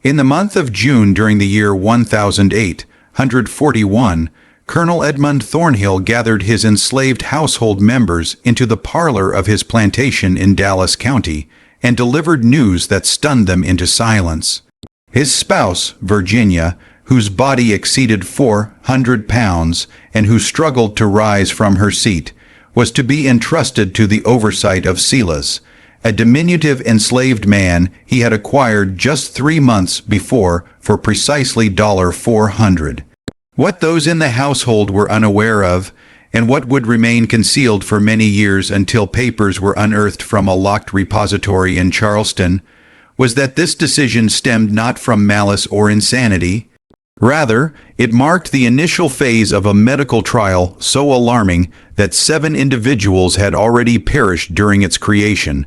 In the month of June during the year 1841, Colonel Edmund Thornhill gathered his enslaved household members into the parlor of his plantation in Dallas County and delivered news that stunned them into silence. His spouse, Virginia, whose body exceeded 400 pounds and who struggled to rise from her seat, was to be entrusted to the oversight of Silas, a diminutive enslaved man he had acquired just 3 months before for precisely $400. What those in the household were unaware of, and what would remain concealed for many years until papers were unearthed from a locked repository in Charleston, was that this decision stemmed not from malice or insanity. Rather, it marked the initial phase of a medical trial so alarming that 7 individuals had already perished during its creation,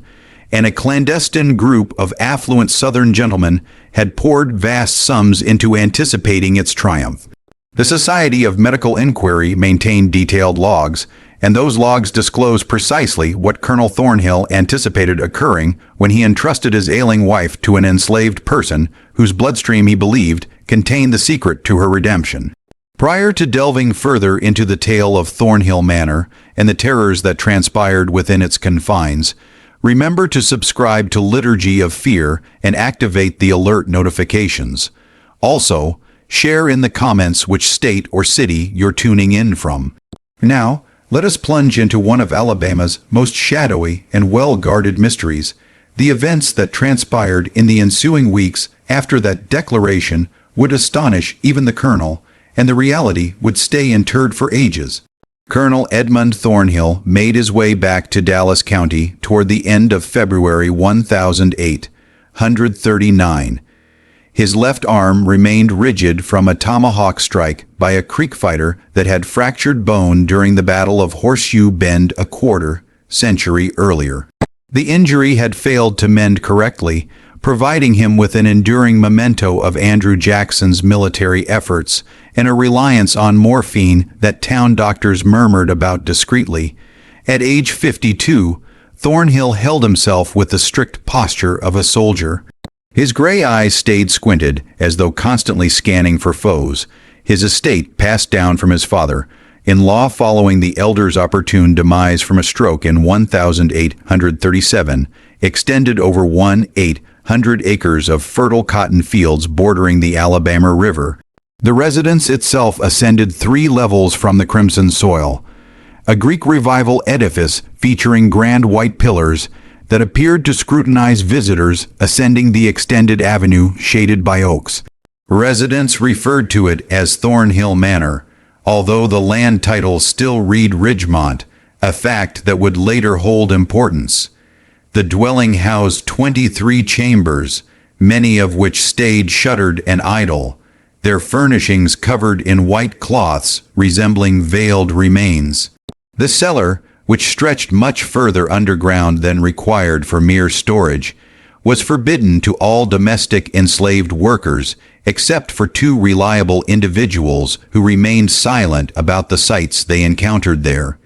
and a clandestine group of affluent Southern gentlemen had poured vast sums into anticipating its triumph. The Society of Medical Inquiry maintained detailed logs, and those logs disclose precisely what Colonel Thornhill anticipated occurring when he entrusted his ailing wife to an enslaved person whose bloodstream he believed contained the secret to her redemption. Prior to delving further into the tale of Thornhill Manor and the terrors that transpired within its confines, remember to subscribe to Liturgy of Fear and activate the alert notifications. Also, share in the comments which state or city you're tuning in from. Now, let us plunge into one of Alabama's most shadowy and well-guarded mysteries, the events that transpired in the ensuing weeks after that declaration would astonish even the colonel, and the reality would stay interred for ages. Colonel Edmund Thornhill made his way back to Dallas County toward the end of February 1839. His left arm remained rigid from a tomahawk strike by a Creek fighter that had fractured bone during the Battle of Horseshoe Bend a quarter-century earlier. The injury had failed to mend correctly, providing him with an enduring memento of Andrew Jackson's military efforts and a reliance on morphine that town doctors murmured about discreetly. At age 52, Thornhill held himself with the strict posture of a soldier. His gray eyes stayed squinted, as though constantly scanning for foes. His estate, passed down from his father-in-law following the elder's opportune demise from a stroke in 1837, extended over 1,800 acres of fertile cotton fields bordering the Alabama River. The residence itself ascended 3 levels from the crimson soil, a Greek Revival edifice featuring grand white pillars that appeared to scrutinize visitors ascending the extended avenue shaded by oaks. Residents referred to it as Thornhill Manor, although the land titles still read Ridgemont, a fact that would later hold importance. The dwelling housed 23 chambers, many of which stayed shuttered and idle, their furnishings covered in white cloths resembling veiled remains. The cellar, which stretched much further underground than required for mere storage, was forbidden to all domestic enslaved workers except for 2 reliable individuals who remained silent about the sights they encountered there.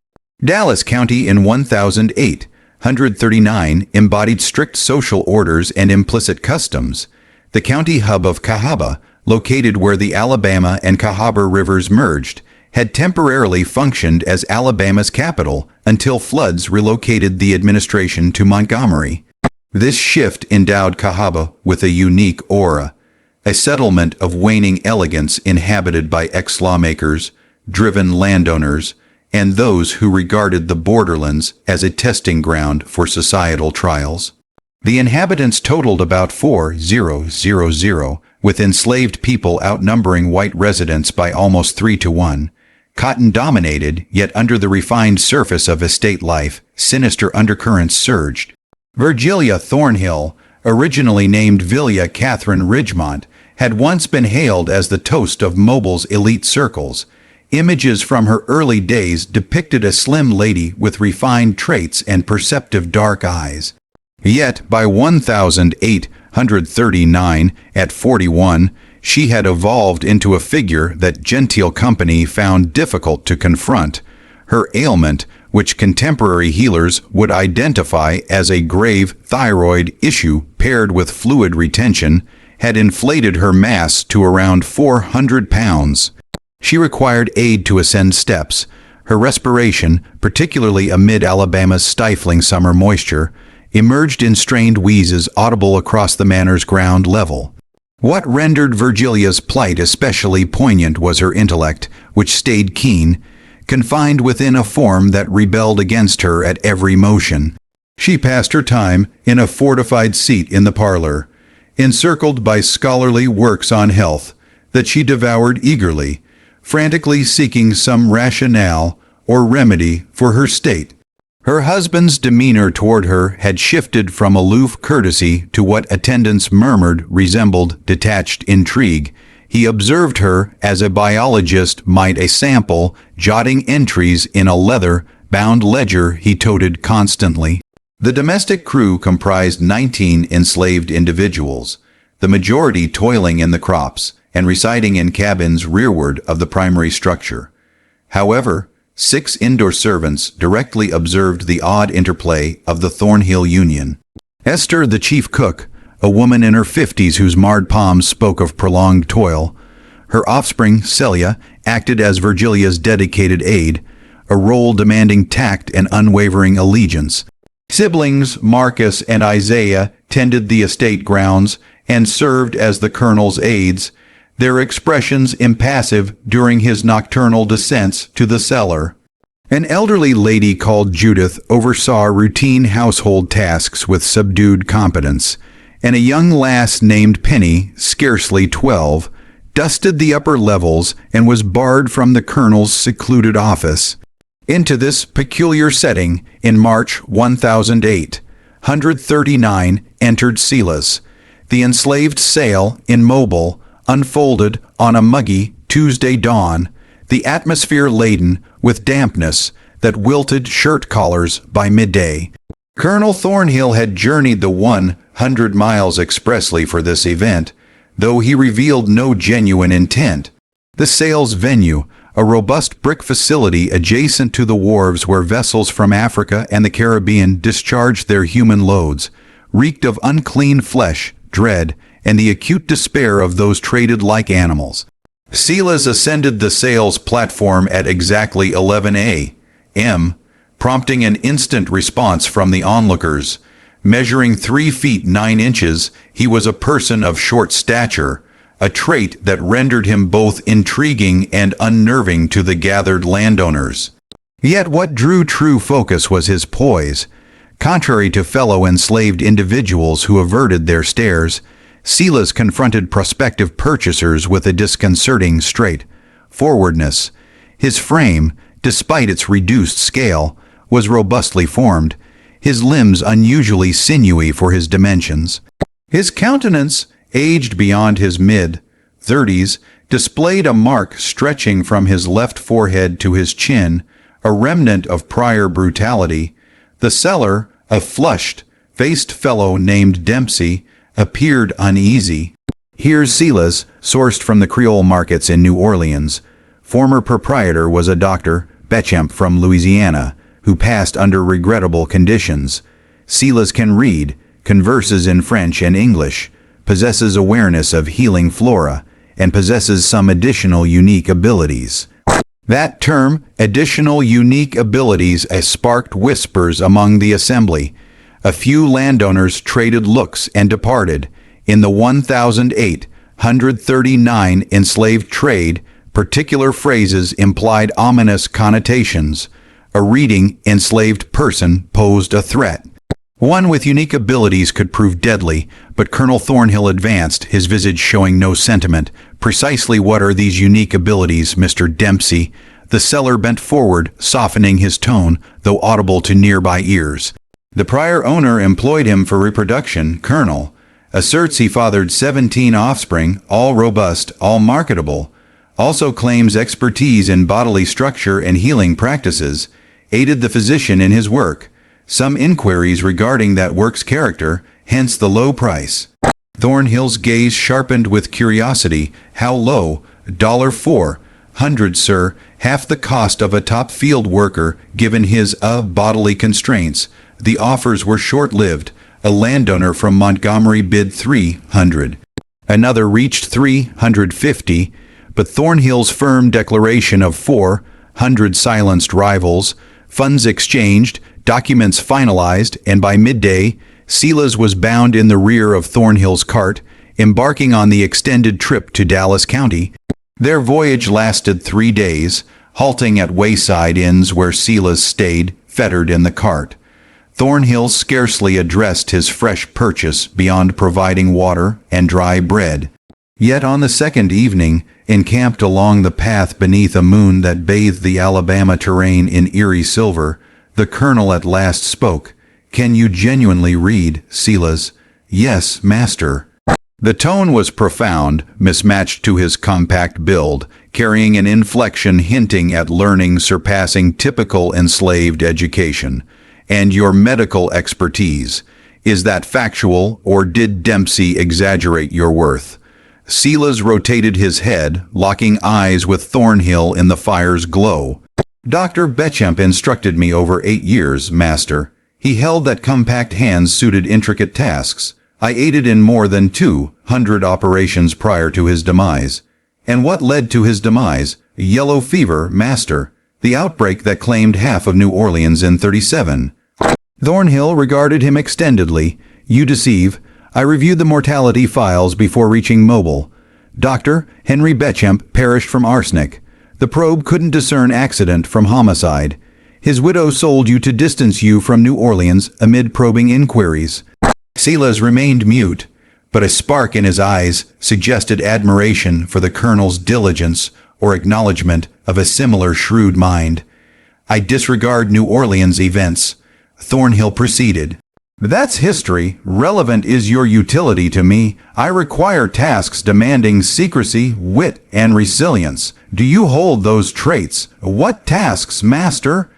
Dallas County in 1839 embodied strict social orders and implicit customs. The county hub of Cahaba, located where the Alabama and Cahaba rivers merged, had temporarily functioned as Alabama's capital until floods relocated the administration to Montgomery. This shift endowed Cahaba with a unique aura, a settlement of waning elegance inhabited by ex-lawmakers, driven landowners, and those who regarded the borderlands as a testing ground for societal trials. The inhabitants totaled about 4,000, with enslaved people outnumbering white residents by almost 3 to 1. Cotton dominated, yet under the refined surface of estate life, sinister undercurrents surged. Virgilia Thornhill, originally named Vilia Catherine Ridgemont, had once been hailed as the toast of Mobile's elite circles. Images from her early days depicted a slim lady with refined traits and perceptive dark eyes. Yet, by 1839, at 41, she had evolved into a figure that genteel company found difficult to confront. Her ailment, which contemporary healers would identify as a grave thyroid issue paired with fluid retention, had inflated her mass to around 400 pounds. She required aid to ascend steps. Her respiration, particularly amid Alabama's stifling summer moisture, emerged in strained wheezes audible across the manor's ground level. What rendered Virgilia's plight especially poignant was her intellect, which stayed keen, confined within a form that rebelled against her at every motion. She passed her time in a fortified seat in the parlor, encircled by scholarly works on health that she devoured eagerly, frantically seeking some rationale or remedy for her state. Her husband's demeanor toward her had shifted from aloof courtesy to what attendants murmured resembled detached intrigue. He observed her as a biologist might a sample, jotting entries in a leather-bound ledger he toted constantly. The domestic crew comprised 19 enslaved individuals, the majority toiling in the crops and residing in cabins rearward of the primary structure. However, 6 indoor servants directly observed the odd interplay of the Thornhill union. Esther, the chief cook, a woman in her 50s whose marred palms spoke of prolonged toil. Her offspring, Celia, acted as Virgilia's dedicated aide, a role demanding tact and unwavering allegiance. Siblings Marcus and Isaiah tended the estate grounds and served as the colonel's aides, their expressions impassive during his nocturnal descents to the cellar. An elderly lady called Judith oversaw routine household tasks with subdued competence, and a young lass named Penny, scarcely 12, dusted the upper levels and was barred from the colonel's secluded office. Into this peculiar setting, in March 1008, 139 entered Silas. The enslaved sail, immobile, unfolded on a muggy Tuesday dawn, the atmosphere laden with dampness that wilted shirt collars by midday. Colonel Thornhill had journeyed the 100 miles expressly for this event, though he revealed no genuine intent. The sail's venue, a robust brick facility adjacent to the wharves where vessels from Africa and the Caribbean discharged their human loads, reeked of unclean flesh, dread, and the acute despair of those traded like animals. Silas ascended the sail's platform at exactly 11 a.m., prompting an instant response from the onlookers. Measuring 3 feet 9 inches, he was a person of short stature, a trait that rendered him both intriguing and unnerving to the gathered landowners. Yet what drew true focus was his poise. Contrary to fellow enslaved individuals who averted their stares, Silas confronted prospective purchasers with a disconcerting straightforwardness. His frame, despite its reduced scale, was robustly formed, his limbs unusually sinewy for his dimensions. His countenance, aged beyond his mid-30s, displayed a mark stretching from his left forehead to his chin, a remnant of prior brutality. The seller, a flushed-faced fellow named Dempsey, appeared uneasy. Here's Silas, sourced from the Creole markets in New Orleans. Former proprietor was a Dr. Bechamp from Louisiana, who passed under regrettable conditions. Silas can read, converses in French and English, possesses awareness of healing flora, and possesses some additional unique abilities. That term, additional unique abilities, sparked whispers among the assembly. A few landowners traded looks and departed. In the 1,839 enslaved trade, particular phrases implied ominous connotations. A reading enslaved person posed a threat. One with unique abilities could prove deadly, but Colonel Thornhill advanced, his visage showing no sentiment. Precisely what are these unique abilities, Mr. Dempsey? The seller bent forward, softening his tone, though audible to nearby ears. The prior owner employed him for reproduction. Colonel asserts he fathered 17 offspring, all robust, all marketable. Also claims expertise in bodily structure and healing practices. Aided the physician in his work. Some inquiries regarding that work's character, hence the low price. Thornhill's gaze sharpened with curiosity. How low? $400, sir, half the cost of a top field worker given his bodily constraints. The offers were short-lived. A landowner from Montgomery bid $300. Another reached 350, but Thornhill's firm declaration of 400 silenced rivals, funds exchanged, documents finalized, and by midday, Silas was bound in the rear of Thornhill's cart, embarking on the extended trip to Dallas County. Their voyage lasted 3 days, halting at wayside inns where Silas stayed, fettered in the cart. Thornhill scarcely addressed his fresh purchase beyond providing water and dry bread. Yet on the second evening, encamped along the path beneath a moon that bathed the Alabama terrain in eerie silver, the colonel at last spoke. "Can you genuinely read, Silas?" "Yes, master." The tone was profound, mismatched to his compact build, carrying an inflection hinting at learning surpassing typical enslaved education. "And your medical expertise, is that factual, or did Dempsey exaggerate your worth?" Silas rotated his head, locking eyes with Thornhill in the fire's glow. "Dr. Beauchamp instructed me over 8 years, master. He held that compact hands suited intricate tasks. I aided in more than 200 operations prior to his demise." "And what led to his demise?" "Yellow fever, master. The outbreak that claimed half of New Orleans in 37. Thornhill regarded him extendedly. "You deceive. I reviewed the mortality files before reaching Mobile. Dr. Henry Beauchamp perished from arsenic. The probe couldn't discern accident from homicide. His widow sold you to distance you from New Orleans amid probing inquiries." Silas remained mute, but a spark in his eyes suggested admiration for the colonel's diligence or acknowledgement of a similar shrewd mind. "I disregard New Orleans events," Thornhill proceeded. "That's history. Relevant is your utility to me. I require tasks demanding secrecy, wit, and resilience. Do you hold those traits?" "What tasks, master?"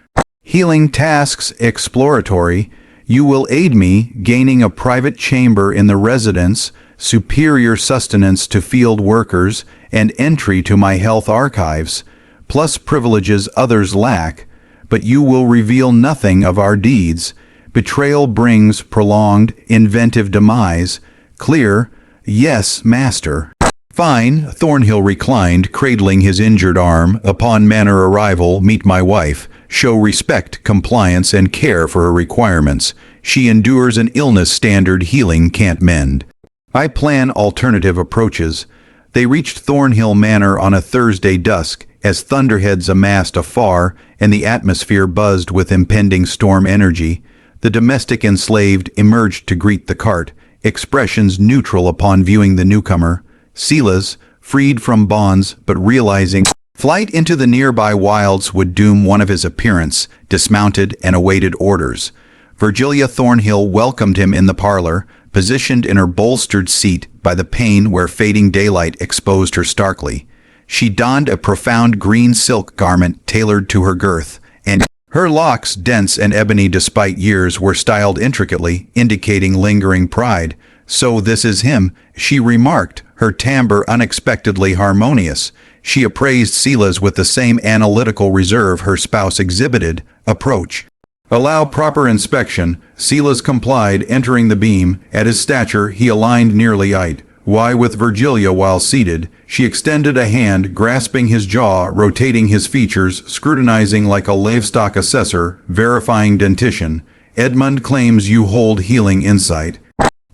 "Healing tasks, exploratory. You will aid me, gaining a private chamber in the residence, superior sustenance to field workers, and entry to my health archives, plus privileges others lack. But you will reveal nothing of our deeds. Betrayal brings prolonged, inventive demise. Clear?" "Yes, master." "Fine," Thornhill reclined, cradling his injured arm. "Upon manor arrival, meet my wife. Show respect, compliance, and care for her requirements. She endures an illness standard healing can't mend. I plan alternative approaches." They reached Thornhill Manor on a Thursday dusk, as thunderheads amassed afar and the atmosphere buzzed with impending storm energy. The domestic enslaved emerged to greet the cart, expressions neutral upon viewing the newcomer. Silas, freed from bonds but realizing flight into the nearby wilds would doom one of his appearance, dismounted and awaited orders. Virgilia Thornhill welcomed him in the parlor, positioned in her bolstered seat by the pane where fading daylight exposed her starkly. She donned a profound green silk garment tailored to her girth, and her locks, dense and ebony despite years, were styled intricately, indicating lingering pride. "So this is him," she remarked, her timbre unexpectedly harmonious. She appraised Silas with the same analytical reserve her spouse exhibited. "Approach." "Allow proper inspection." Silas complied, entering the beam. At his stature, he aligned nearly eyed. Why, with Virgilia while seated, she extended a hand, grasping his jaw, rotating his features, scrutinizing like a livestock assessor, verifying dentition. "Edmund claims you hold healing insight."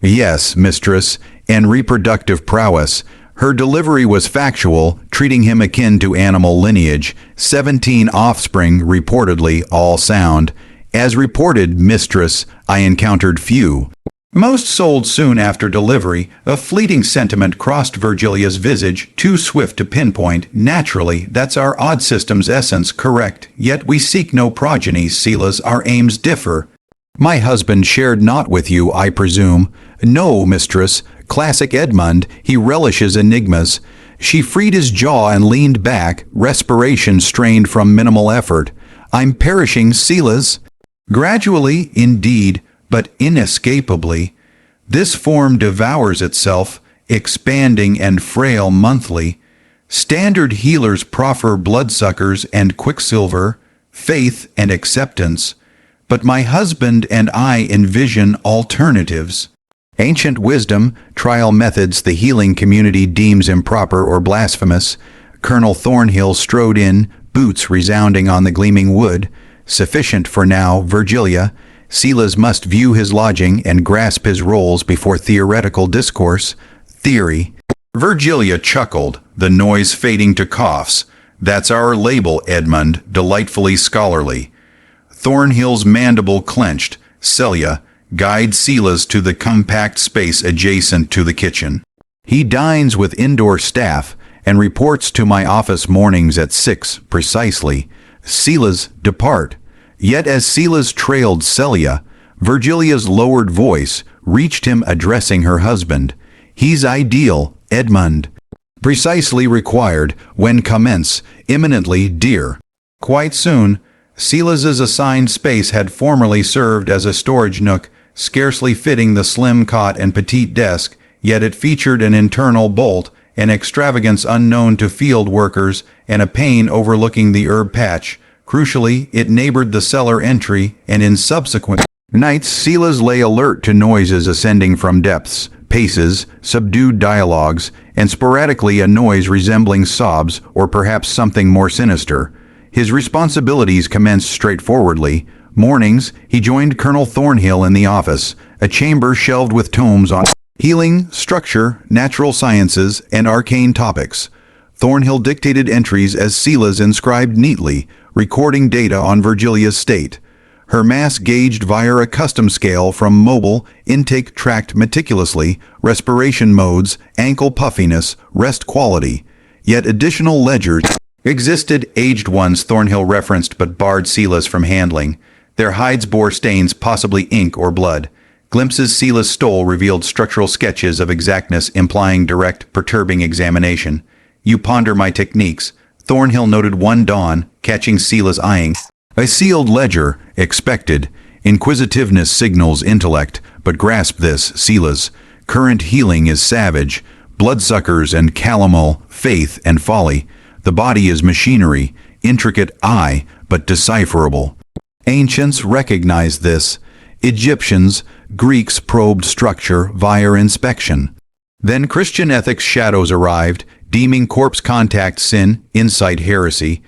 "Yes, mistress, and reproductive prowess." Her delivery was factual, treating him akin to animal lineage. 17 offspring, reportedly all sound. "As reported, mistress, I encountered few. Most sold soon after delivery." A fleeting sentiment crossed Virgilia's visage, too swift to pinpoint. "Naturally, that's our odd system's essence, correct. Yet we seek no progeny, Silas, our aims differ." "My husband shared not with you, I presume." "No, mistress. Classic Edmund, he relishes enigmas." She freed his jaw and leaned back, respiration strained from minimal effort. "I'm perishing, Silas." "Gradually, indeed, but inescapably. This form devours itself, expanding and frail monthly. Standard healers proffer bloodsuckers and quicksilver, faith and acceptance. But my husband and I envision alternatives." Ancient wisdom, trial methods the healing community deems improper or blasphemous. Colonel Thornhill strode in, boots resounding on the gleaming wood. Sufficient for now, Virgilia. Silas must view his lodging and grasp his roles before theoretical discourse. Theory. Virgilia chuckled, the noise fading to coughs. That's our label, Edmund, delightfully scholarly. Thornhill's mandible clenched. Celia, guide Silas to the compact space adjacent to the kitchen. He dines with indoor staff and reports to my office mornings at 6 precisely. Silas, depart. Yet as Silas trailed Celia, Virgilia's lowered voice reached him addressing her husband. He's ideal, Edmund. Precisely required, when commence, imminently dear. Quite soon, Silas's assigned space had formerly served as a storage nook, scarcely fitting the slim cot and petite desk, yet it featured an internal bolt, an extravagance unknown to field workers, and a pane overlooking the herb patch. Crucially, it neighbored the cellar entry, and in subsequent nights Silas lay alert to noises ascending from depths, paces, subdued dialogues, and sporadically a noise resembling sobs or perhaps something more sinister. His responsibilities commenced straightforwardly. Mornings, he joined Colonel Thornhill in the office, a chamber shelved with tomes on healing, structure, natural sciences, and arcane topics. Thornhill dictated entries as Silas inscribed neatly, recording data on Virgilia's state. Her mass gauged via a custom scale from mobile, intake tracked meticulously, respiration modes, ankle puffiness, rest quality. Yet additional ledgers existed, aged ones Thornhill referenced but barred Silas from handling. Their hides bore stains, possibly ink or blood. Glimpses Silas stole revealed structural sketches of exactness implying direct, perturbing examination. You ponder my techniques, Thornhill noted one dawn, catching Silas eyeing a sealed ledger. Expected. Inquisitiveness signals intellect, but grasp this, Silas. Current healing is savage. Bloodsuckers and calomel, faith and folly. The body is machinery, intricate, aye, but decipherable. Ancients recognized this. Egyptians, Greeks probed structure via inspection. Then Christian ethics shadows arrived, deeming corpse contact sin, insight heresy.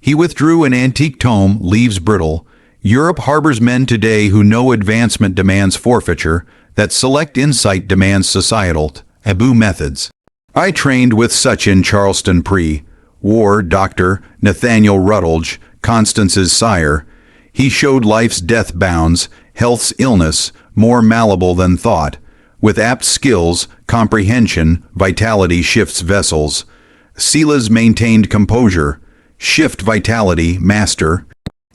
He withdrew an antique tome, leaves brittle. Europe harbors men today who know advancement demands forfeiture, that select insight demands societal, taboo methods. I trained with such in Charleston pre-war Dr. Nathaniel Rutledge, Constance's sire. He showed life's death bounds, health's illness, more malleable than thought. With apt skills, comprehension, vitality shifts vessels. Silas maintained composure. Shift vitality, master.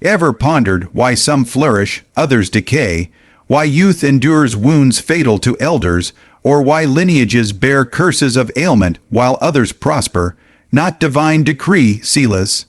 Ever pondered why some flourish, others decay, why youth endures wounds fatal to elders, or why lineages bear curses of ailment while others prosper? Not divine decree, Silas.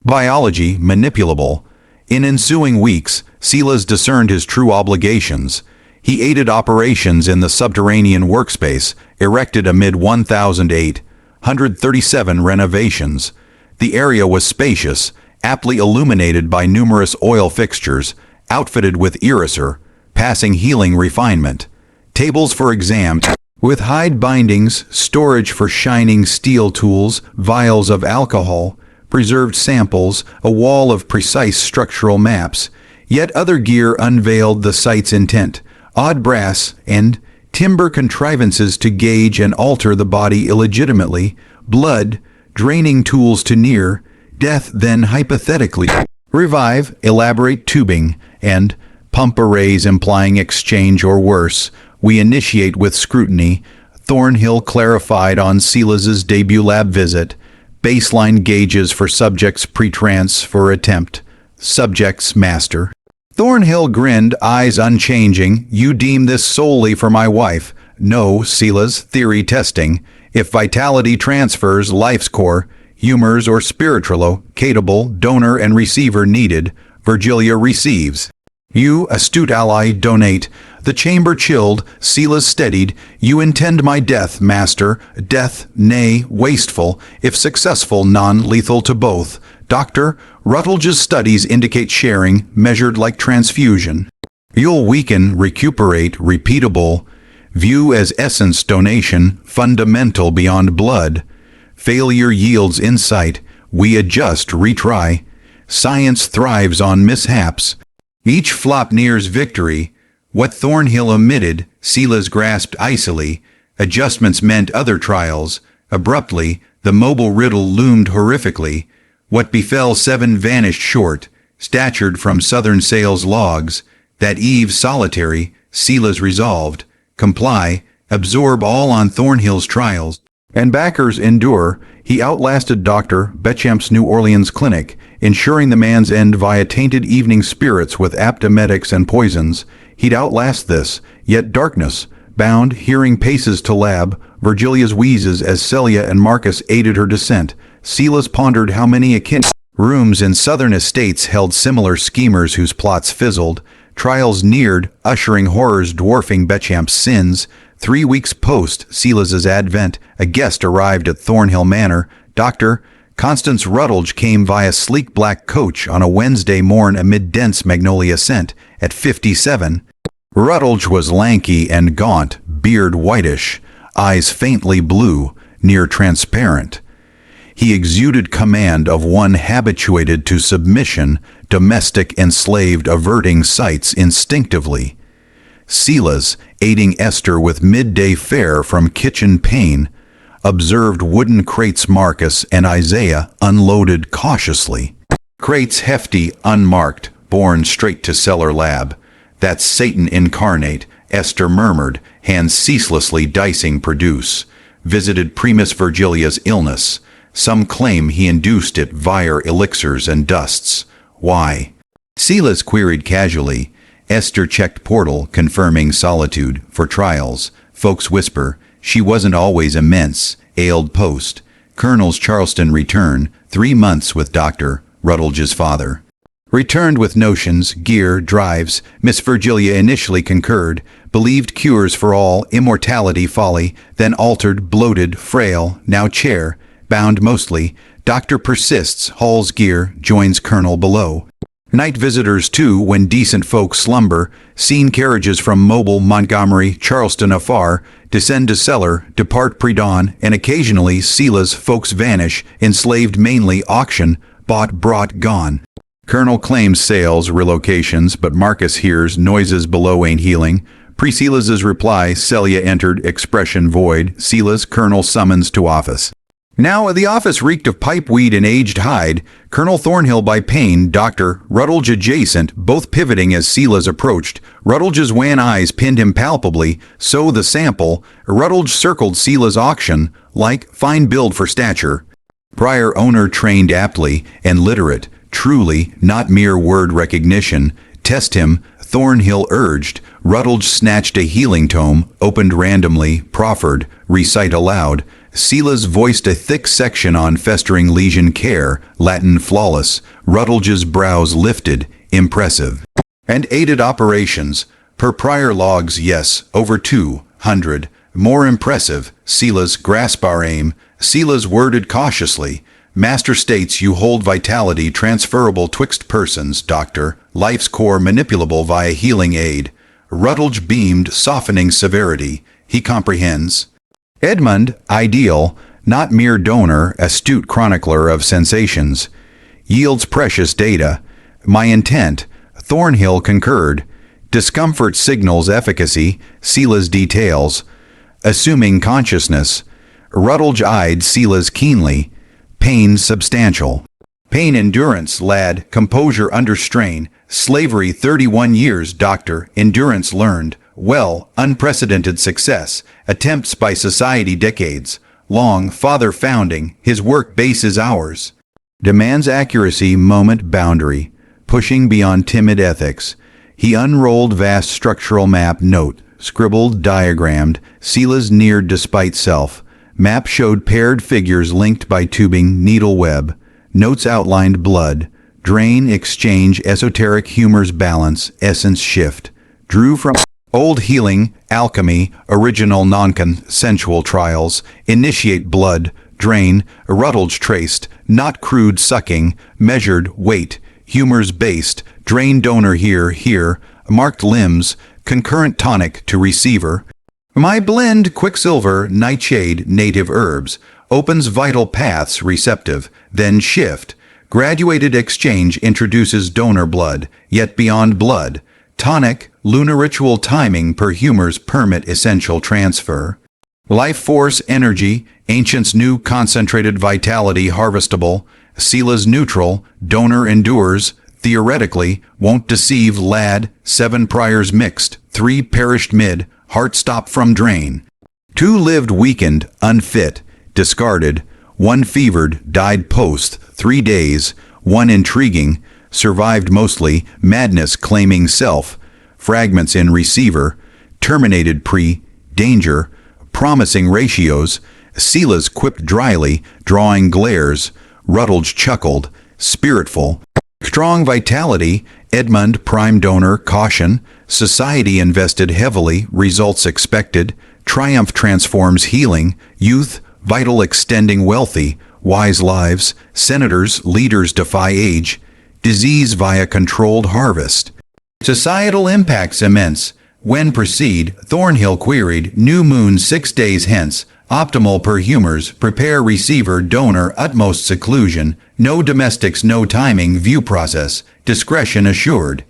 Biology manipulable. In ensuing weeks, Silas discerned his true obligations. He aided operations in the subterranean workspace, erected amid 1,837 renovations. The area was spacious, aptly illuminated by numerous oil fixtures, outfitted with eraser, passing healing refinement. Tables for exam, with hide bindings, storage for shining steel tools, vials of alcohol, preserved samples, a wall of precise structural maps. Yet other gear unveiled the site's intent, odd brass and timber contrivances to gauge and alter the body illegitimately, blood, draining tools to near, death then hypothetically revive, elaborate tubing, and pump arrays implying exchange or worse. We initiate with scrutiny. Thornhill clarified on Silas's debut lab visit. Baseline gauges for subjects pre-trance for attempt. Subjects master. Thornhill grinned, eyes unchanging. You deem this solely for my wife. No, Silas, theory testing. If vitality transfers life's core, humors or spiritualo, donor and receiver needed, Virgilia receives. You, astute ally, donate. The chamber chilled, Silas steadied. You intend my death, master. Death, nay, wasteful, if successful, non-lethal to both. Dr. Rutledge's studies indicate sharing, measured like transfusion. You'll weaken, recuperate, repeatable. View as essence donation, fundamental beyond blood. Failure yields insight. We adjust, retry. Science thrives on mishaps. Each flop nears victory. What Thornhill omitted, Silas grasped icily. Adjustments meant other trials. Abruptly, the mobile riddle loomed horrifically. What befell 7 vanished short, statured from southern sails logs. That eve solitary, Silas resolved. Comply, absorb all on Thornhill's trials. And backers endure. He outlasted Dr. Bechamp's New Orleans clinic, ensuring the man's end via tainted evening spirits with apt emetics and poisons. He'd outlast this, yet darkness, bound, hearing paces to lab, Virgilia's wheezes as Celia and Marcus aided her descent. Silas pondered how many akin rooms in southern estates held similar schemers whose plots fizzled. Trials neared, ushering horrors dwarfing Bechamp's sins. 3 weeks post Silas's advent, a guest arrived at Thornhill Manor. Dr. Constance Rutledge came via sleek black coach on a Wednesday morn amid dense magnolia scent. At 57, Rutledge was lanky and gaunt, beard whitish, eyes faintly blue, near transparent. He exuded command of one habituated to submission, domestic enslaved averting sights instinctively. Silas, aiding Esther with midday fare from kitchen pane, observed wooden crates Marcus and Isaiah unloaded cautiously. Crates hefty, unmarked, borne straight to cellar lab. That's Satan incarnate, Esther murmured, hands ceaselessly dicing produce. Visited Primus Virgilia's illness. Some claim he induced it via elixirs and dusts. Why? Silas queried casually. Esther checked portal, confirming solitude for trials. Folks whisper, she wasn't always immense, ailed post. Colonel's Charleston return, 3 months with Dr. Rutledge's father. Returned with notions, gear, drives. Miss Virgilia initially concurred, believed cures for all, immortality, folly, then altered, bloated, frail, now chair, bound mostly. Doctor persists, hauls gear, joins Colonel below. Night visitors too, when decent folk slumber. Seen carriages from Mobile, Montgomery, Charleston afar, descend to cellar, depart pre-dawn, and occasionally Silas folks vanish, enslaved mainly auction, bought, brought, gone. Colonel claims sales, relocations, but Marcus hears noises below ain't healing. Pre-Silas's reply, Celia entered, expression void. Silas, Colonel summons to office. Now the office reeked of pipeweed and aged hide. Colonel Thornhill by Payne, Dr. Rutledge adjacent, both pivoting as Silas approached. Rutledge's wan eyes pinned him palpably, so the sample. Rutledge circled Silas' auction, like fine build for stature. Prior owner trained aptly and literate, truly, not mere word recognition. Test him, Thornhill urged. Rutledge snatched a healing tome, opened randomly, proffered, recite aloud. Silas voiced a thick section on festering lesion care, Latin flawless. Rutledge's brows lifted, impressive. And aided operations. Per prior logs, yes, over 200. More impressive. Silas grasp our aim. Silas worded cautiously. Master states you hold vitality transferable twixt persons, doctor. Life's core manipulable via healing aid. Rutledge beamed, softening severity. He comprehends. Edmund, ideal, not mere donor, astute chronicler of sensations. Yields precious data. My intent, Thornhill concurred. Discomfort signals efficacy, Silas details. Assuming consciousness. Rutledge eyed Silas keenly. Pain substantial. Pain endurance, lad, composure under strain. Slavery 31 years, doctor, endurance learned. Well, unprecedented success. Attempts by society decades. Long, father founding, his work base is ours. Demands accuracy, moment boundary. Pushing beyond timid ethics. He unrolled vast structural map note. Scribbled, diagrammed. Silas neared despite self. Map showed paired figures linked by tubing, needle web. Notes outlined blood. Drain, exchange, esoteric humors balance, essence shift. Drew from old healing, alchemy, original non-consensual trials, initiate blood, drain, Rutledge traced, not crude sucking, measured, weight, humors based, drain donor here, marked limbs, concurrent tonic to receiver. My blend quicksilver, nightshade, native herbs, opens vital paths receptive, then shift. Graduated exchange introduces donor blood, yet beyond blood. Tonic, lunar ritual timing per humors permit essential transfer. Life force energy, ancient's new concentrated vitality harvestable. Sila's neutral, donor endures, theoretically, won't deceive lad, 7 priors mixed, 3 perished mid, heart stop from drain. 2 lived weakened, unfit, discarded, 1 fevered, died post, 3 days, 1 intriguing, survived mostly, madness claiming self, fragments in receiver, terminated danger, promising ratios, Sila's quipped dryly, drawing glares, Rutledge chuckled, spiritful, strong vitality, Edmund prime donor, caution, society invested heavily, results expected, triumph transforms healing, youth, vital extending wealthy, wise lives, senators, leaders defy age, disease via controlled harvest. Societal impacts immense. When proceed, Thornhill queried, new moon 6 days hence, optimal per humors, prepare receiver, donor, utmost seclusion, no domestics, no timing, view process, discretion assured.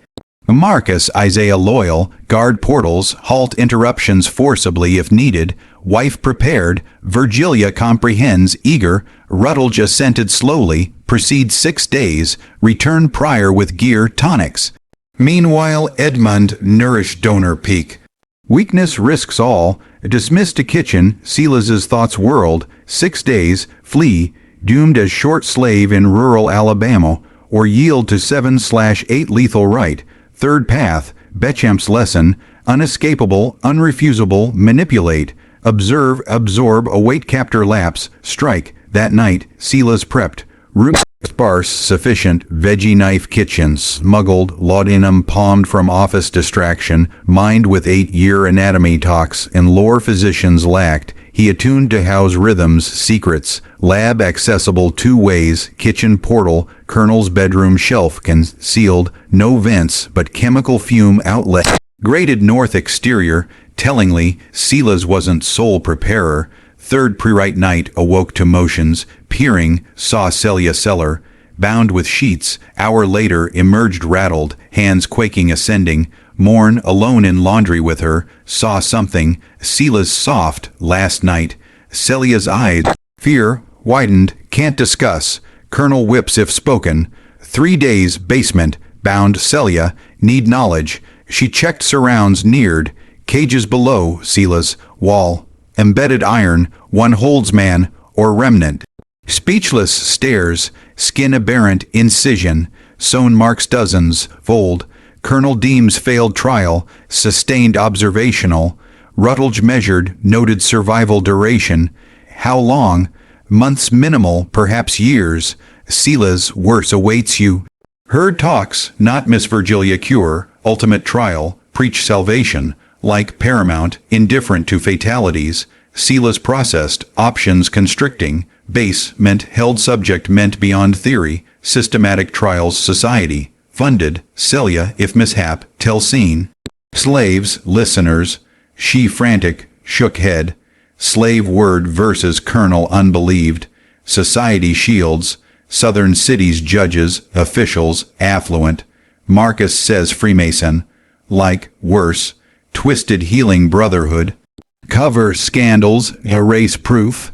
Marcus, Isaiah loyal, guard portals, halt interruptions forcibly if needed, wife prepared, Virgilia comprehends, eager, Rutledge assented slowly, proceed 6 days, return prior with gear tonics. Meanwhile Edmund nourished donor peak. Weakness risks all, dismissed to kitchen, Silas's thoughts whirled, 6 days, flee, doomed as short slave in rural Alabama, or yield to 7/8 lethal right, third path, Bechamp's lesson, unescapable, unrefusable, manipulate, observe, absorb, await captor lapse, strike, that night, Silas prepped, room sparse, sufficient, veggie knife kitchen, smuggled, laudanum palmed from office distraction, mind with 8-year anatomy talks, and lore physicians lacked, he attuned to house rhythms, secrets, lab accessible 2 ways, kitchen portal, colonel's bedroom shelf concealed, no vents but chemical fume outlet, graded north exterior, tellingly, Silas wasn't sole preparer, third pre-right night awoke to motions, peering, saw Celia cellar, bound with sheets, hour later emerged rattled, hands quaking ascending, morn alone in laundry with her, saw something, Sila's soft, last night, Celia's eyes, fear, widened, can't discuss, Colonel whips if spoken, 3 days, basement, bound Celia, need knowledge, she checked surrounds neared, cages below, Sila's, wall, embedded iron, 1 holds man, or remnant. Speechless stares, skin aberrant, incision, sewn marks dozens, fold, Colonel deems failed trial, sustained observational, Rutledge measured, noted survival duration, how long, months minimal, perhaps years, Sila's worse awaits you. Heard talks, not Miss Virgilia cure, ultimate trial, preach salvation, like paramount, indifferent to fatalities, Sila's processed, options constricting, base meant held subject meant beyond theory, systematic trials society, funded, Celia if mishap, tell scene. Slaves, listeners, she frantic, shook head, slave word versus colonel unbelieved, society shields, southern cities judges, officials, affluent, Marcus says Freemason, like, worse, twisted healing brotherhood, cover scandals, erase proof,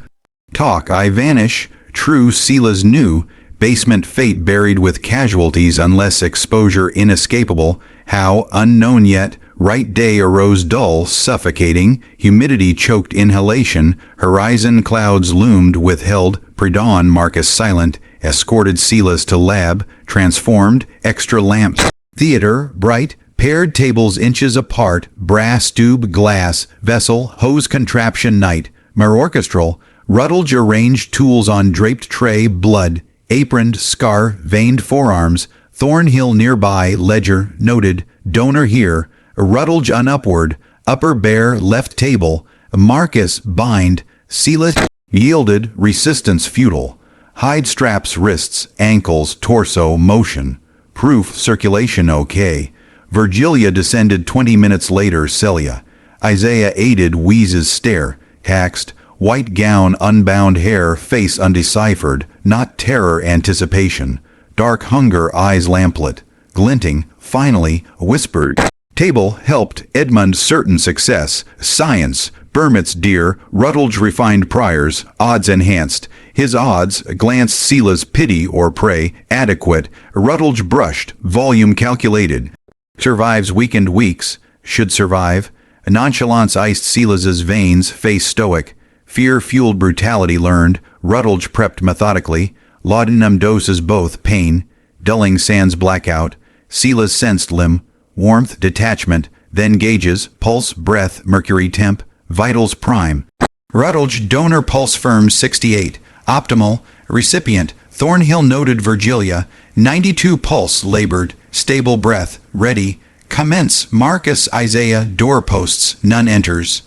talk I vanish, true Sila's new, basement fate buried with casualties unless exposure inescapable, how, unknown yet, right day arose dull, suffocating, humidity choked inhalation, horizon clouds loomed withheld, pre-dawn Marcus silent, escorted Silas to lab, transformed, extra lamps, theater, bright, paired tables inches apart, brass tube, glass, vessel, hose contraption night, orchestral, Rutledge arranged tools on draped tray, blood, aproned, scar, veined forearms, Thornhill nearby, ledger, noted, donor here, Rutledge unupward, upper bare, left table, Marcus bind, Silas yielded, resistance futile, hide straps wrists, ankles, torso, motion, proof circulation okay. Virgilia descended 20 minutes later, Celia. Isaiah aided Wheeze's stare, taxed, white gown, unbound hair, face undeciphered, not terror, anticipation. Dark hunger, eyes lamplit, glinting, finally, whispered. Table helped Edmund certain success. Science, Burmit's dear, Rutledge refined priors, odds enhanced. His odds, glanced Sela's pity or prey, adequate. Rutledge brushed, volume calculated. Survives weakened weeks, should survive. Nonchalance iced Sela's veins, face stoic. Fear-fueled brutality learned, Rutledge prepped methodically. Laudanum doses both, pain. Dulling sans blackout. Sela's sensed limb. Warmth, detachment, then gauges, pulse, breath, mercury temp, vitals prime. Rutledge donor pulse firm 68, optimal, recipient, Thornhill noted Virgilia, 92 pulse labored, stable breath, ready, commence, Marcus Isaiah doorposts, none enters.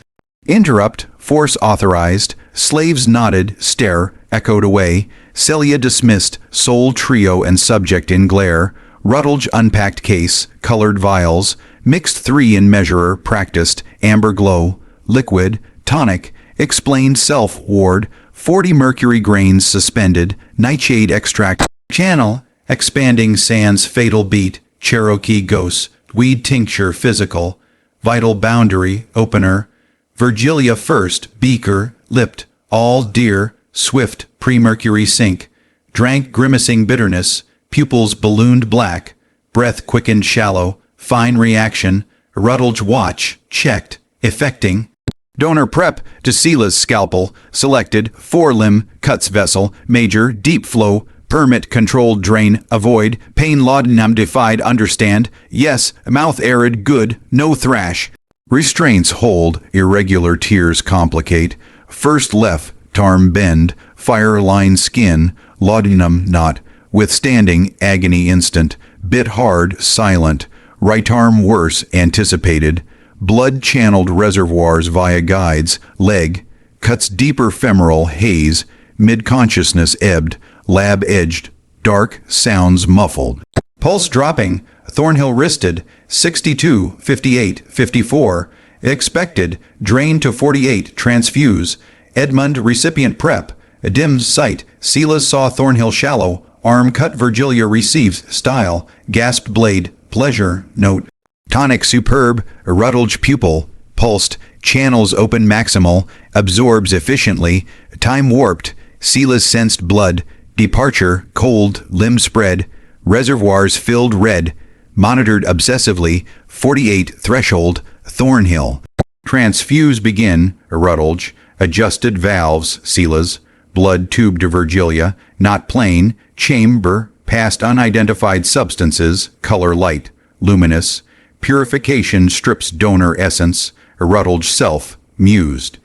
Interrupt, force authorized, slaves nodded, stare, echoed away, Celia dismissed, sole trio and subject in glare, Rutledge unpacked case, colored vials, mixed 3 in measurer, practiced, amber glow, liquid, tonic, explained self, ward, 40 mercury grains suspended, nightshade extract, channel, expanding sans fatal beat, Cherokee ghosts, weed tincture physical, vital boundary, opener, Virgilia first, beaker, lipped, all dear, swift, pre-mercury sink, drank grimacing bitterness, pupils ballooned black, breath quickened shallow, fine reaction, Rutledge watch, checked, effecting. Donor prep to Sela's scalpel, selected, forelimb, cuts vessel, major, deep flow, permit controlled drain, avoid, pain laudanum defied, understand, yes, mouth arid, good, no thrash. Restraints hold, irregular tears complicate, first left, tarm bend, fire line skin, laudanum not, withstanding, agony instant, bit hard, silent, right arm worse, anticipated, blood-channeled reservoirs via guides, leg, cuts deeper femoral, haze, mid-consciousness ebbed, lab-edged, dark, sounds muffled. Pulse dropping, Thornhill wristed, 62, 58, 54, expected, drain to 48, transfuse, Edmund recipient prep, dim sight, Sela saw Thornhill shallow, arm cut Virgilia receives, style, gasped blade, pleasure, note. Tonic superb, Rutledge pupil, pulsed, channels open maximal, absorbs efficiently, time warped, Sela's sensed blood, departure, cold, limb spread, reservoirs filled red, monitored obsessively, 48 threshold, Thornhill. Transfuse begin, Rutledge, adjusted valves, Sela's, blood tube to Virgilia, not plain, chamber, past unidentified substances, color light, luminous, purification strips donor essence, Rutledge self, mused.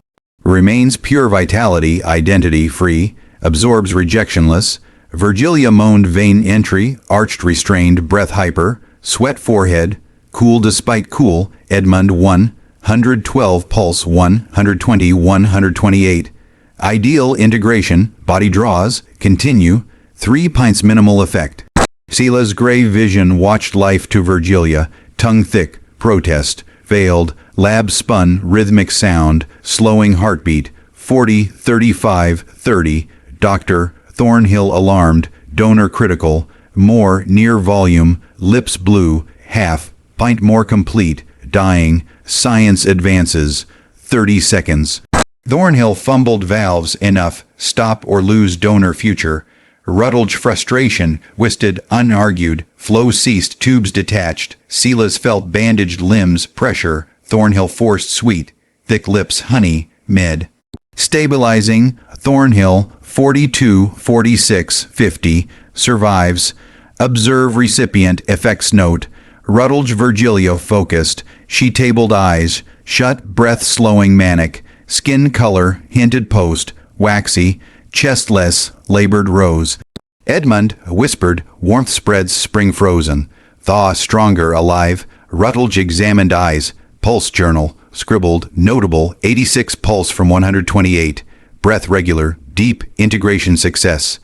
Remains pure vitality, identity free, absorbs rejectionless, Virgilia moaned vein entry, arched restrained, breath hyper, sweat forehead, cool despite cool, Edmund 112 pulse 120 128, ideal integration, body draws, continue, 3 pints minimal effect. Sela's gray vision watched life to Virgilia, tongue thick, protest, veiled, lab spun, rhythmic sound, slowing heartbeat, 40, 35, 30, doctor, Thornhill alarmed, donor critical, more, near volume, lips blue, half, pint more complete, dying, science advances, 30 seconds. Thornhill fumbled valves enough, stop or lose donor future. Rutledge frustration, whisted, unargued, flow ceased, tubes detached, Sela's felt bandaged limbs, pressure, Thornhill forced sweet, thick lips, honey, med. Stabilizing, Thornhill, 42, 46, 50, survives. Observe recipient, effects note. Rutledge Virgilia focused, she tabled eyes, shut, breath slowing manic, skin color, hinted post, waxy, chestless, labored rose. Edmund whispered, warmth spreads, spring frozen. Thaw stronger, alive. Rutledge examined eyes, pulse journal, scribbled, notable, 86 pulse from 128. Breath regular, deep, integration success.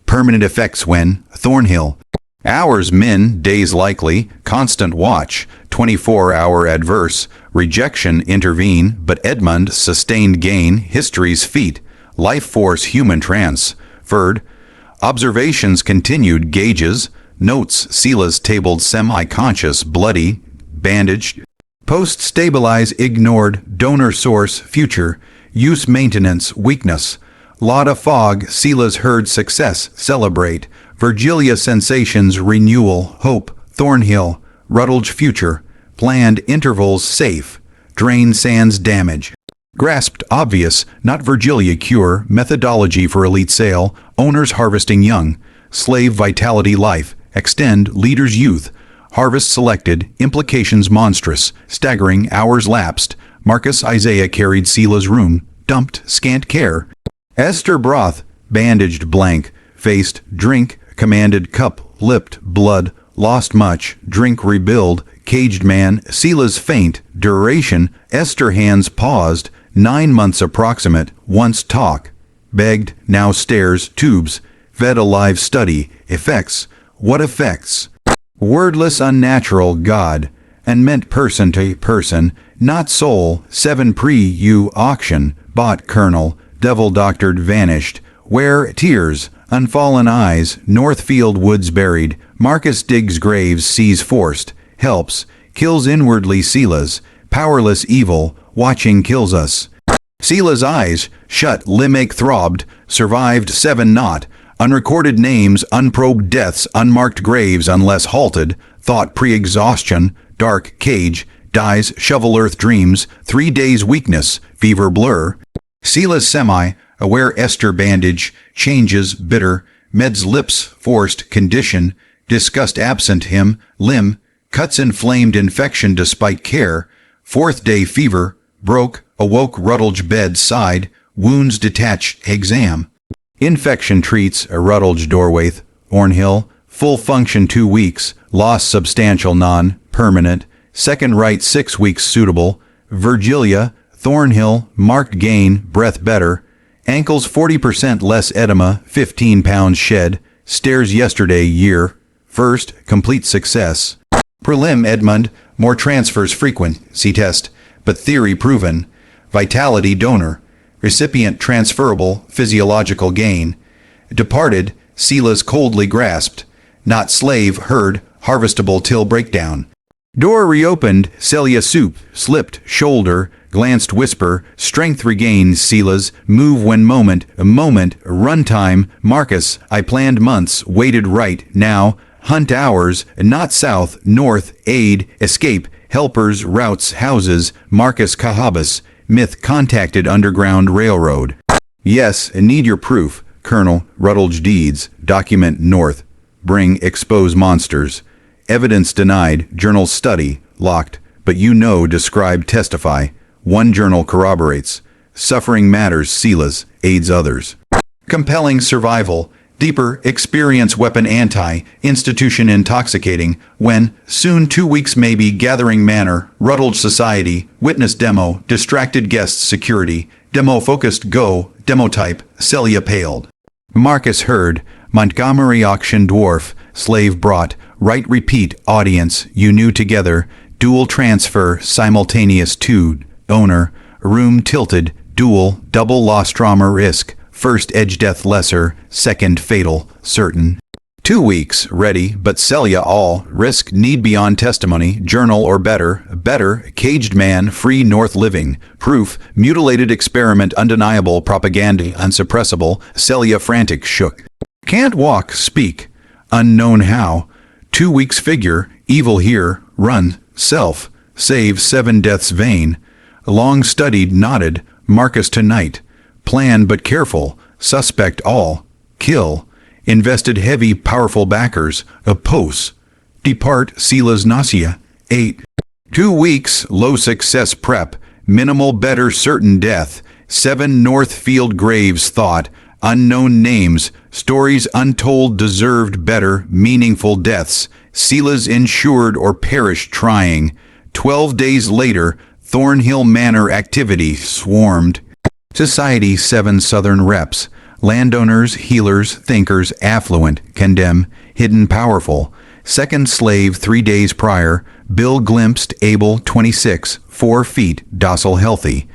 Permanent effects when, Thornhill. Hours min, days likely, constant watch, 24-hour adverse, rejection intervene, but Edmund sustained gain, history's feat, life force human transferred, observations continued, gauges, notes, Sela's tabled semi-conscious, bloody, bandaged, post-stabilize ignored, donor source, future, use maintenance, weakness, Lotta fog, Sela's heard success, celebrate, Virgilia sensations, renewal, hope, Thornhill, Rutledge future, planned intervals safe, drain sands damage. Grasped obvious, not Virgilia cure, methodology for elite sale, owners harvesting young, slave vitality life, extend leaders youth, harvest selected, implications monstrous, staggering hours lapsed, Marcus Isaiah carried Sela's room, dumped scant care, Esther broth, bandaged blank, faced, drink, commanded cup, lipped, blood, lost much, drink rebuild, caged man, Sela's faint, duration, Esther hands paused, 9 months approximate, once talk, begged, now stares, tubes, fed alive study, effects, what effects? Wordless unnatural God, and meant person to person, not soul, 7 pre-you auction, bought kernel, devil doctored vanished, where tears, unfallen eyes, Northfield woods buried, Marcus digs graves, sees forced, helps, kills inwardly Sela's, powerless evil, watching kills us. Sela's eyes, shut, limb-ache throbbed, survived 7 not, unrecorded names, unprobed deaths, unmarked graves unless halted, thought pre-exhaustion, dark cage, dies, shovel earth dreams, 3 days weakness, fever blur. Sela's semi-aware Esther bandage, changes, bitter, meds lips, forced, condition, disgust absent him, limb, cuts inflamed infection despite care, 4th day fever, broke, awoke Rutledge bed side, wounds detached, exam. Infection treats, a Rutledge doorwaith, Ornhill, full function 2 weeks, loss substantial non-permanent, second right 6 weeks suitable, Virgilia, Thornhill, marked gain, breath better, ankles 40% less edema, 15 pounds shed, stairs yesterday year, first, complete success. Prelim Edmund, more transfers frequent, see test, but theory proven, vitality donor, recipient transferable, physiological gain, departed, Sela's coldly grasped, not slave heard, harvestable till breakdown. Door reopened, Celia soup, slipped, shoulder, glanced whisper, strength regained, Sela's, move when moment, a moment, runtime, Marcus, I planned months, waited right, now, hunt hours, not south, north, aid, escape, helpers, routes, houses, Marcus Cahabas, myth contacted Underground Railroad. Yes, need your proof, Colonel, Rutledge deeds, document north, bring, expose monsters. Evidence denied, journal study, locked, but you know, describe, testify. 1 journal corroborates. Suffering matters, Sela's, aids others. Compelling survival, deeper, experience weapon anti, institution intoxicating, when, soon 2 weeks maybe, gathering manner, Rutledge society, witness demo, distracted guests security, demo focused go, demo type, Celia paled. Marcus heard, Montgomery auction dwarf, slave brought, right repeat, audience, you knew together, dual transfer, simultaneous to, owner, room tilted, dual, double loss trauma risk, first edge death lesser, second fatal, certain. 2 weeks, ready, but Celia all, risk need beyond testimony, journal or better, caged man, free north living, proof, mutilated experiment, undeniable, propaganda, unsuppressible, Celia frantic shook. Can't walk, speak, unknown how, 2 weeks figure, evil here, run, self, save 7 deaths vain, long studied, nodded, Marcus tonight, plan but careful, suspect all, kill, invested heavy, powerful backers, oppose, depart, Sela's nausea, 8. 2 weeks, low success prep, minimal better certain death, 7 Northfield graves thought, unknown names, stories untold deserved better, meaningful deaths, Sela's insured or perished trying, 12 days later, Thornhill Manor activity swarmed. Society 7 Southern reps, Landowners, healers, thinkers, affluent, condemn, hidden powerful. Second slave 3 days prior, Bill glimpsed, able, 26, 4 feet, docile, healthy.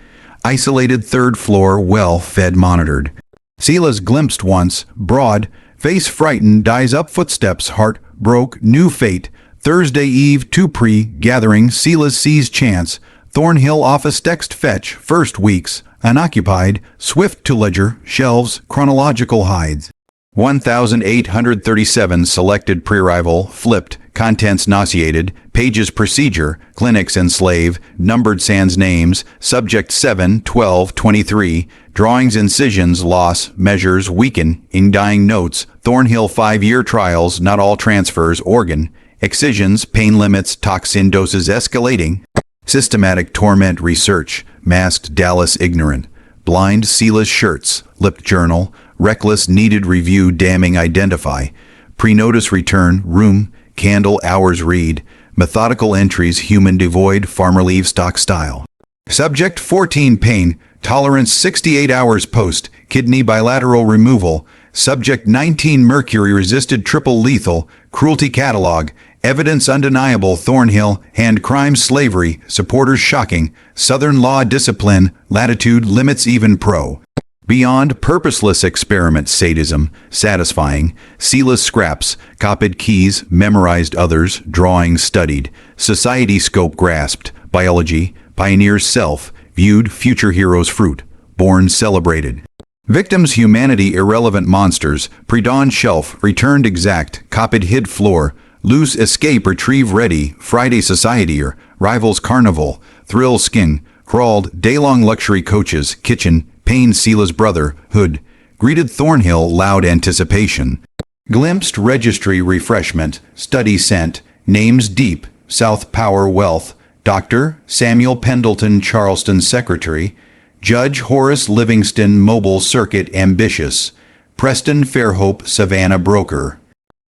Isolated third floor, well fed, monitored. Silas glimpsed once, broad, face frightened, dies up, footsteps, heart broke, new fate. Thursday eve, 2 pre-gathering, Silas sees chance. Thornhill office text fetch, first weeks, unoccupied, swift to ledger, shelves, chronological hides. 1,837 selected pre-arrival, flipped, contents nauseated, pages procedure, clinics enslave, numbered sans names, subject 7, 12, 23, drawings incisions, loss, measures, weaken, dying notes, Thornhill 5-year trials, not all transfers, organ, excisions, pain limits, toxin doses escalating, systematic torment research, masked Dallas ignorant, blind Silas shirts, lipped journal, reckless needed review damning identify, pre-notice return, room, candle hours read, methodical entries human devoid farmer livestock style. Subject 14 pain, tolerance 68 hours post, kidney bilateral removal, subject 19 mercury resisted triple lethal, cruelty catalog, evidence undeniable Thornhill, hand crime slavery, supporters shocking, southern law discipline, latitude limits even pro. Beyond purposeless experiment sadism, satisfying, Silas scraps, copied keys, memorized others, drawings studied, society scope grasped, biology, pioneer's self, viewed future heroes fruit, born celebrated. Victims humanity irrelevant monsters, pre-dawn shelf, returned exact, copied hid floor, loose escape retrieve ready, Friday societyer, rivals carnival, thrill skin, crawled, day-long luxury coaches, kitchen, pain Silas brother, hood, greeted Thornhill loud anticipation. Glimpsed registry refreshment, study sent, names deep, South Power Wealth, Dr. Samuel Pendleton Charleston Secretary, Judge Horace Livingston Mobile Circuit Ambitious, Preston Fairhope Savannah Broker,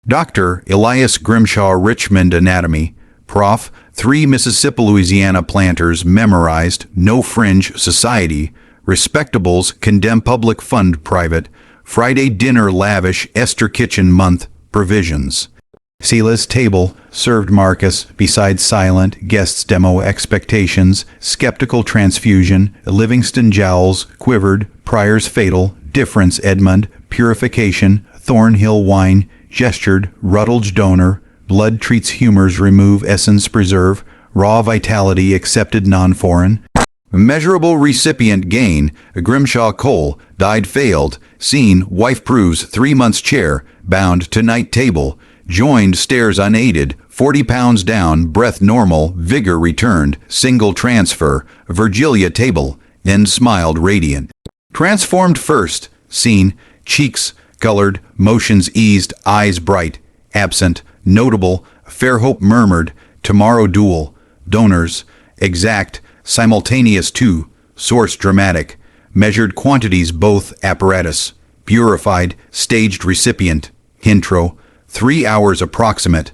Dr. Elias Grimshaw Richmond Anatomy, Prof. 3 Mississippi Louisiana planters memorized, no fringe society, respectables condemn public fund private, Friday dinner lavish Esther kitchen month, provisions. Silas table, served Marcus, beside silent, guests demo expectations, skeptical transfusion, Livingston jowls, quivered, priors fatal, difference Edmund, purification, Thornhill wine, gestured, Rutledge donor, blood treats humors remove essence preserve, raw vitality accepted non-foreign, measurable recipient gain, Grimshaw coal, died failed, seen, wife proves 3 months chair, bound to night table, joined stairs unaided, 40 pounds down, breath normal, vigor returned, single transfer, Virgilia table, then smiled radiant. Transformed first, seen, cheeks colored, motions eased, eyes bright, absent, notable, Fairhope murmured, tomorrow duel, donors, exact, simultaneous to, source dramatic, measured quantities both apparatus, purified, staged recipient, intro, 3 hours approximate,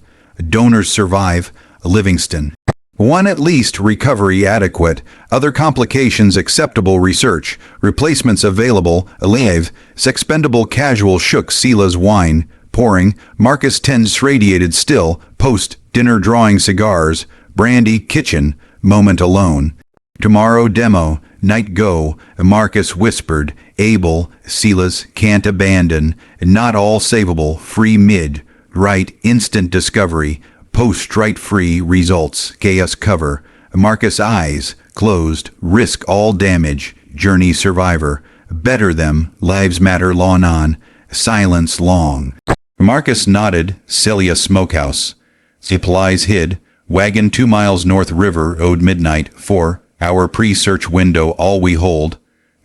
donors survive, Livingston. 1 at least recovery adequate, other complications acceptable research, replacements available, alive, sexpendable casual shook Sila's wine, pouring, Marcus tends radiated still, post, dinner drawing cigars, brandy, kitchen, moment alone. Tomorrow demo, night go, Marcus whispered, able, Silas can't abandon, not all savable, free mid, right, instant discovery, post-strike free results, chaos cover, Marcus eyes, closed, risk all damage, journey survivor, better them, lives matter lawn on, silence long. Marcus nodded, Celia smokehouse, supplies hid, wagon 2 miles north river owed midnight, 4, our pre-search window all we hold,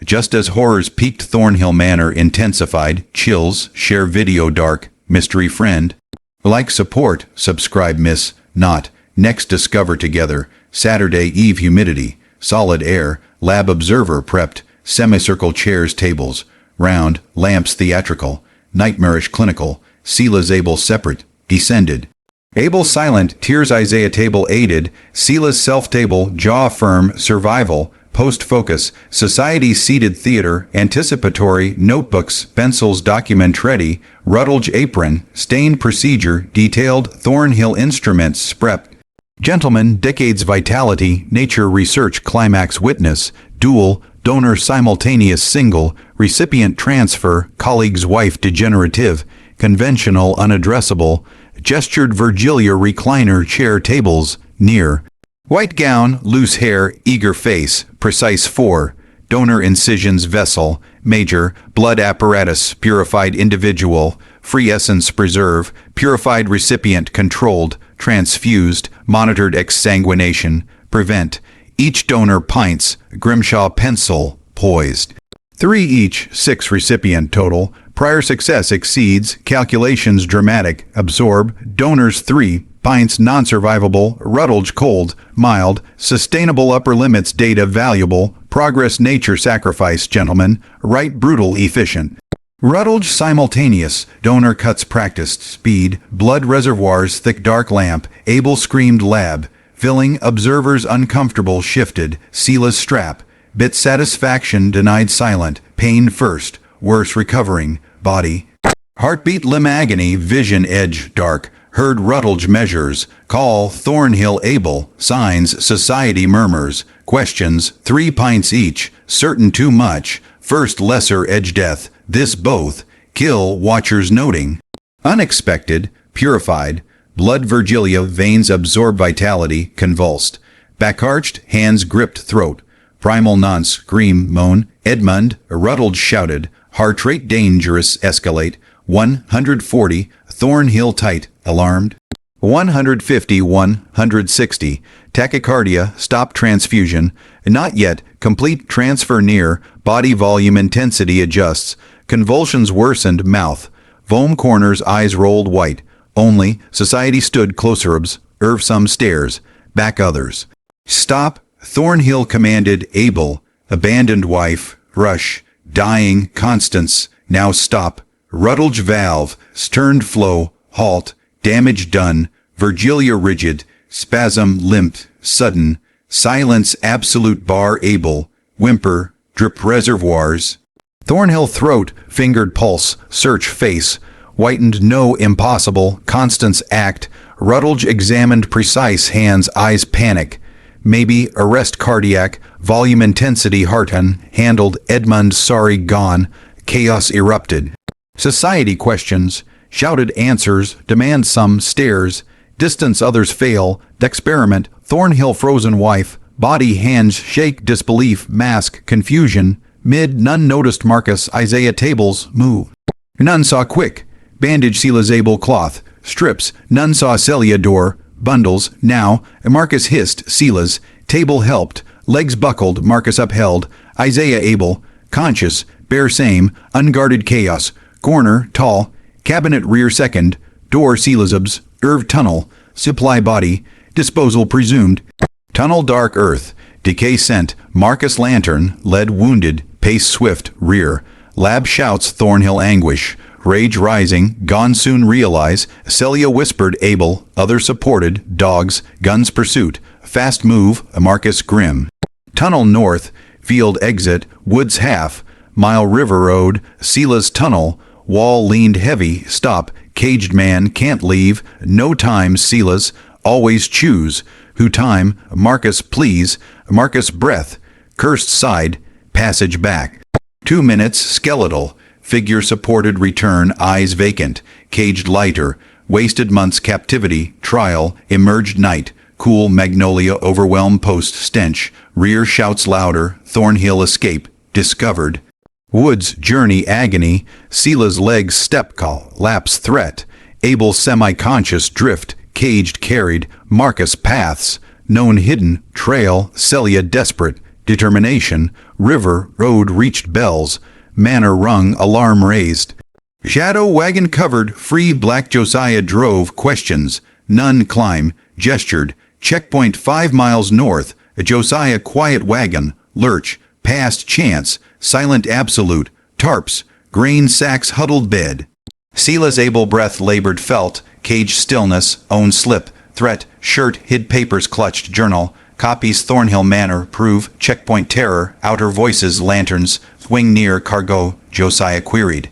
just as horrors peaked Thornhill Manor intensified, chills, share video dark, mystery friend, like support, subscribe miss, not, next discover together, Saturday eve humidity, solid air, lab observer prepped, semicircle chairs tables, round, lamps theatrical, nightmarish clinical, Sila's able separate, descended. Abel silent, tears Isaiah table aided, Sila's self table, jaw firm, survival, Post-focus, society-seated theater, anticipatory, notebooks, pencils, document ready, Rutledge apron, stained procedure, detailed, Thornhill instruments, sprep. Gentlemen, decades vitality, nature research, climax witness, dual, donor simultaneous single, recipient transfer, colleague's wife degenerative, conventional unaddressable, gestured Virgilia recliner chair tables, near. White gown, loose hair, eager face, precise 4. Donor incisions vessel, major, blood apparatus, purified individual, free essence preserve, purified recipient controlled, transfused, monitored exsanguination, prevent. Each donor pints, Grimshaw pencil, poised. 3 each, 6 recipient total. Prior success exceeds, calculations dramatic, absorb, donors 3, pints non-survivable, Rutledge cold, mild, sustainable upper limits data valuable, progress nature sacrifice gentlemen, right brutal efficient. Rutledge simultaneous, donor cuts practiced, speed, blood reservoirs thick dark lamp, able screamed lab, filling observers uncomfortable shifted, Sela's strap, bit satisfaction denied silent, pain first, worse recovering, body. Heartbeat limb agony, vision edge dark, heard Rutledge measures, call Thornhill able, signs society murmurs, questions 3 pints each, certain too much, first lesser edge death, this both, kill watchers noting. Unexpected, purified, blood Virgilia veins absorb vitality, convulsed, back arched, hands gripped throat, primal nonce, scream, moan, Edmund, Rutledge shouted, heart rate dangerous, escalate, 140, Thornhill tight, alarmed. 150, 160, tachycardia, stop transfusion, not yet, complete transfer near, body volume intensity adjusts, convulsions worsened, mouth, foam corners, eyes rolled white, only, society stood closer, some stairs, back others. Stop, Thornhill commanded, able, abandoned wife, rush, dying, Constance, now stop, Rutledge valve, stern flow, halt, damage done, Virgilia rigid, spasm limp, sudden, silence absolute bar able, whimper, drip reservoirs. Thornhill throat, fingered pulse, search face, whitened no impossible, Constance act, Rutledge examined precise hands, eyes panic, maybe arrest cardiac, volume intensity hearten, handled Edmund sorry gone, chaos erupted. Society questions, shouted answers, demand some, stares, distance others fail, experiment, Thornhill frozen wife, body hands shake disbelief, mask, confusion, mid none noticed Marcus, Isaiah tables, move. None saw quick, bandage Sela's able cloth, strips, none saw Celia door, bundles, now, Marcus hissed, Sela's, table helped, legs buckled, Marcus upheld, Isaiah able, conscious, bare same, unguarded chaos, corner, tall, cabinet rear second, door Selazubs, Irv tunnel, supply body, disposal presumed, tunnel dark earth, decay sent, Marcus lantern, lead wounded, pace swift, rear, lab shouts Thornhill anguish, rage rising, gone soon realize, Celia whispered able, other supported, dogs, guns pursuit, fast move, Marcus grim. Tunnel north, field exit, woods half, mile river road, Sela's tunnel, wall leaned heavy, stop, caged man can't leave, no time Sela's, always choose, who time, Marcus please, Marcus breath, cursed side, passage back. 2 minutes, skeletal, figure supported return, eyes vacant, caged lighter, wasted months captivity, trial, emerged night, cool magnolia overwhelm post stench, rear shouts louder, Thornhill escape, discovered. Woods journey agony, Sela's legs step call, lapse threat, able semi-conscious drift, caged carried, Marcus paths, known hidden, trail, Celia desperate, determination, river, road reached bells, manor rung, alarm raised. Shadow wagon covered, free black Josiah drove, questions, none climb, gestured, checkpoint 5 miles north, Josiah quiet wagon, lurch, past chance, silent absolute, tarps, grain sacks huddled bed. Sela's able breath labored felt, cage stillness, own slip, threat, shirt hid papers clutched journal, Copies Thornhill Manor, Prove, Checkpoint Terror, Outer Voices, Lanterns, Wing Near, Cargo, Josiah queried.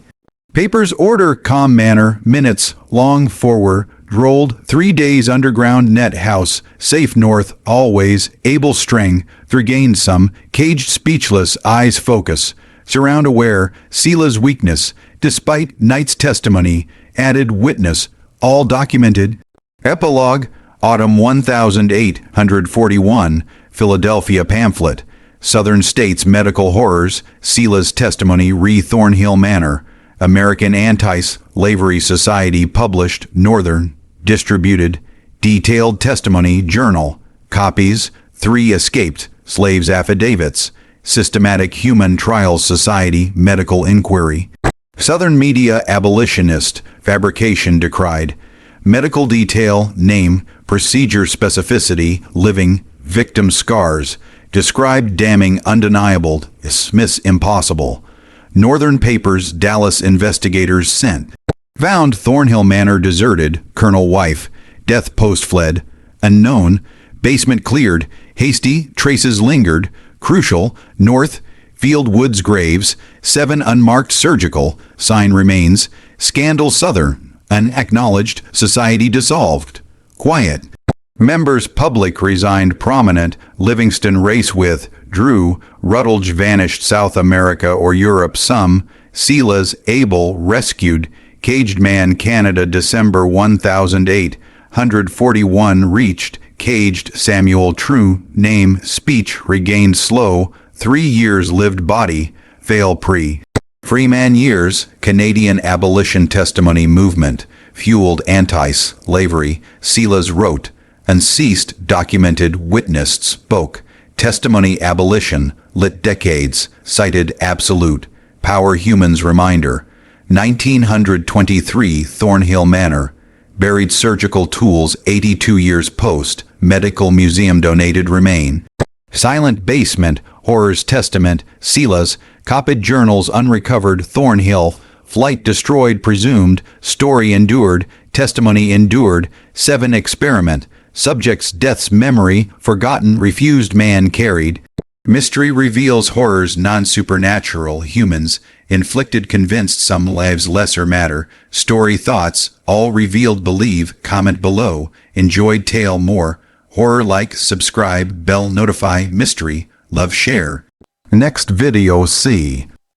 Papers Order, Calm Manor, Minutes, Long Forward, Rolled, 3 days Underground Net House, Safe North, Always, Able String, Thregained Some, Caged Speechless, Eyes Focus, Surround Aware, Sela's Weakness, Despite Night's Testimony, Added Witness, All Documented. Epilogue, Autumn 1841, Philadelphia Pamphlet, Southern States Medical Horrors, Sela's Testimony, Re Thornhill Manor, American Anti-Slavery Society published, Northern, distributed, Detailed Testimony Journal, copies, 3 escaped, slaves' affidavits, Systematic Human Trials Society Medical Inquiry, Southern Media Abolitionist, Fabrication Decried, Medical Detail, Name, Procedure Specificity, Living, Victim Scars, Described Damning Undeniable, Dismiss Impossible, Northern Papers Dallas Investigators Sent, Found Thornhill Manor Deserted, Colonel Wife, Death Post Fled, Unknown, Basement Cleared, Hasty, Traces Lingered, Crucial, North, Field Woods Graves, 7 Unmarked Surgical, Sign Remains, Scandal Southern, Unacknowledged, Society Dissolved, Quiet, Members Public Resigned Prominent, Livingston Race With, Drew, Rutledge Vanished South America or Europe Some, Sela's Able Rescued, Caged Man Canada December 1008, 141 Reached, Caged Samuel True, Name, Speech Regained Slow, 3 years Lived Body, Fail Pre. Freeman Years, Canadian Abolition Testimony Movement, Fueled Anti-Slavery, Sela's Wrote, Unceased Documented Witnessed Spoke, Testimony Abolition, Lit Decades, Cited Absolute, Power Humans Reminder, 1923 Thornhill Manor, Buried Surgical Tools 82 years post, Medical Museum donated remain, Silent Basement, Horror's Testament, Sela's, Copied Journals Unrecovered, Thornhill, Flight Destroyed Presumed, Story Endured, Testimony Endured, 7 Experiment, Subject's Death's Memory, Forgotten, Refused Man Carried, Mystery Reveals Horrors Non-Supernatural, Humans, Inflicted Convinced Some Lives Lesser Matter, Story Thoughts, All Revealed Believe, Comment below, Enjoyed Tale More, Horror Like, Subscribe, Bell Notify, Mystery, Love Share. Next video see